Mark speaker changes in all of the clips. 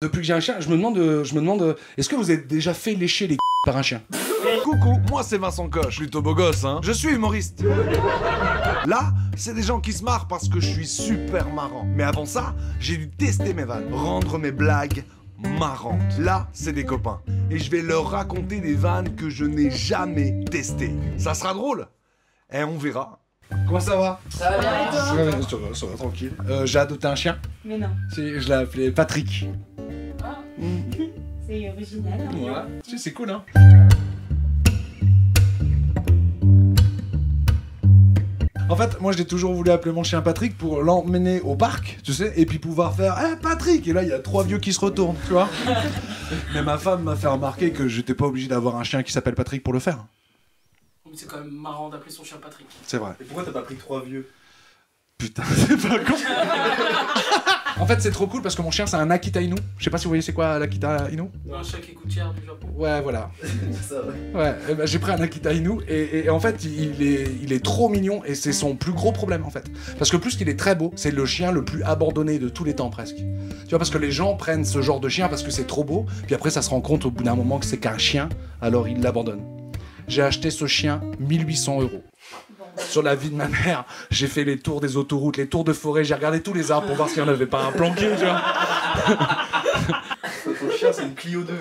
Speaker 1: Depuis que j'ai un chien, je me demande, est-ce que vous êtes déjà fait lécher les par un chien?
Speaker 2: Coucou, moi c'est Vincent Coche, plutôt beau gosse, hein. Je suis humoriste. Là, c'est des gens qui se marrent parce que je suis super marrant. Mais avant ça, j'ai dû tester mes vannes, rendre mes blagues marrantes. Là, c'est des copains. Et je vais leur raconter des vannes que je n'ai jamais testées. Ça sera drôle. Et on verra.
Speaker 1: Comment ça va?
Speaker 3: Ça va bien et toi?
Speaker 1: Ça va, tranquille. J'ai adopté un chien.
Speaker 3: Mais non.
Speaker 1: Si, je l'ai appelé Patrick.
Speaker 3: Ah. C'est original. Hein.
Speaker 1: Ouais. Si, c'est cool, hein. En fait, moi j'ai toujours voulu appeler mon chien Patrick pour l'emmener au parc, tu sais, et puis pouvoir faire « Hey, Patrick !» Et là, il y a 3 vieux qui se retournent, tu vois. Mais ma femme m'a fait remarquer que j'étais pas obligé d'avoir un chien qui s'appelle Patrick pour le faire.
Speaker 4: Mais c'est quand même marrant d'appeler son chien Patrick.
Speaker 1: C'est vrai.
Speaker 5: Et pourquoi t'as pas pris 3 vieux?
Speaker 1: Putain, c'est pas con. En fait, c'est trop cool parce que mon chien, c'est un Akita Inu. Je sais pas si vous voyez c'est quoi l'Akita Inu.
Speaker 4: Un chien qui coûte cher du Japon.
Speaker 1: Ouais, voilà.
Speaker 5: C'est ça, ouais.
Speaker 1: Ouais, et ben, j'ai pris un Akita Inu et en fait, il est trop mignon et c'est son plus gros problème en fait. Parce que plus qu'il est très beau, c'est le chien le plus abandonné de tous les temps presque. Tu vois, parce que les gens prennent ce genre de chien parce que c'est trop beau, puis après ça se rend compte au bout d'un moment que c'est qu'un chien, alors ils l'abandonnent. J'ai acheté ce chien 1800 €. Sur la vie de ma mère, j'ai fait les tours des autoroutes, les tours de forêt, j'ai regardé tous les arbres pour voir s'il n'y en avait pas un planqué, tu vois.
Speaker 5: Ton chien, c'est une Clio 2.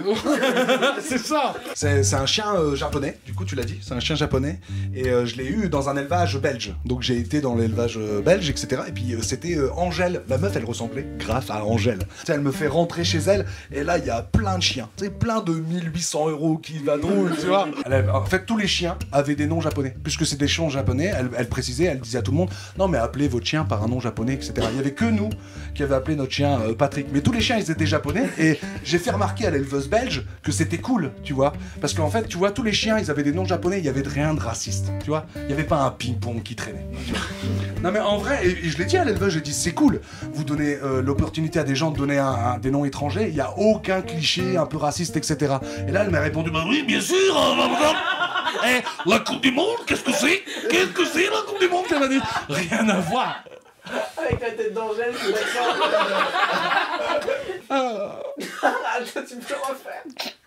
Speaker 1: C'est ça. C'est un chien japonais, du coup tu l'as dit, c'est un chien japonais. Et je l'ai eu dans un élevage belge. Donc j'ai été dans l'élevage belge, etc. Et puis c'était Angèle, la meuf elle ressemblait grave à Angèle. Tu sais, elle me fait rentrer chez elle, et là il y a plein de chiens. Tu sais, plein de 1800 € qui vadrouillent, tu vois. En fait tous les chiens avaient des noms japonais. Puisque c'est des chiens japonais, elle précisait, elle disait à tout le monde, non mais appelez votre chien par un nom japonais, etc. Il y avait que nous qui avaient appelé notre chien Patrick. Mais tous les chiens ils étaient japonais, et j'ai fait remarquer à l'éleveuse belge que c'était cool, tu vois. Parce qu'en fait, tu vois, tous les chiens, ils avaient des noms japonais, il y avait rien de raciste, tu vois. Il y avait pas un ping-pong qui traînait. Non mais en vrai, et je l'ai dit à l'éleveuse, j'ai dit c'est cool, vous donnez l'opportunité à des gens de donner des noms étrangers, il y a aucun cliché un peu raciste, etc. Et là, elle m'a répondu, bah oui, bien sûr, eh, la Coupe du Monde, qu'est-ce que c'est? Qu'est-ce que c'est la Coupe du Monde? Elle m'a dit, rien à voir.
Speaker 3: Avec la tête d'Angèle, c'est l'accent. Toi, tu peux refaire.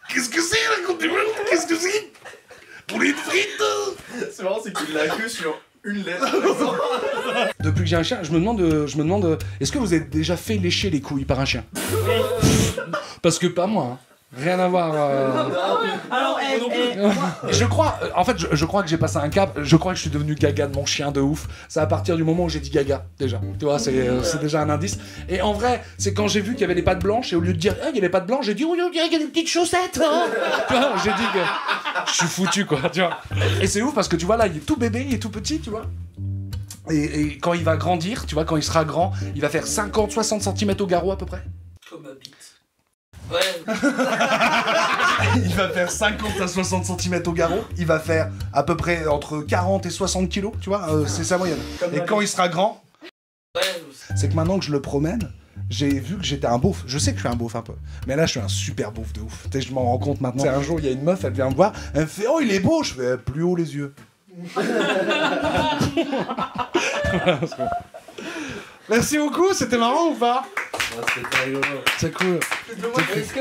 Speaker 1: Qu'est-ce que c'est la Coupe du Monde? Qu'est-ce que c'est? Poulet de frites.
Speaker 5: C'est marrant, c'est qu'il l'a que sur une lettre.
Speaker 1: Depuis que j'ai un chien, je me demande, est-ce que vous êtes déjà fait lécher les couilles par un chien? Parce que pas moi, hein. Rien à voir.
Speaker 3: Alors,
Speaker 1: Je crois, en fait, je crois que j'ai passé un cap. Je crois que je suis devenu gaga de mon chien de ouf. C'est à partir du moment où j'ai dit gaga, déjà. Tu vois, c'est déjà un indice. Et en vrai, c'est quand j'ai vu qu'il y avait les pattes blanches, et au lieu de dire, il y a les pattes blanches, j'ai dit, oui, on dirait qu'il y a des petites chaussettes. Hein. Tu vois, j'ai dit que je suis foutu, quoi. Tu vois. Et c'est ouf parce que tu vois, là, il est tout bébé, il est tout petit, tu vois. Et quand il va grandir, tu vois, quand il sera grand, il va faire 50-60 cm au garrot à peu près.
Speaker 4: Comme ma bite. Ouais.
Speaker 1: Il va faire 50 à 60 cm au garrot, il va faire à peu près entre 40 et 60 kg, tu vois, c'est sa moyenne. Et quand il sera grand,
Speaker 4: Ouais.
Speaker 1: c'est que maintenant que je le promène, j'ai vu que j'étais un beauf. Je sais que je suis un beauf un peu, mais là je suis un super beauf de ouf. Tu sais, je m'en rends compte maintenant. C'est un jour, il y a une meuf, elle vient me voir, elle me fait « Oh, il est beau !» Je fais « Plus haut les yeux. » Merci beaucoup, c'était marrant ou pas?
Speaker 5: C'était rigolo.
Speaker 1: C'est cool.
Speaker 3: est-ce que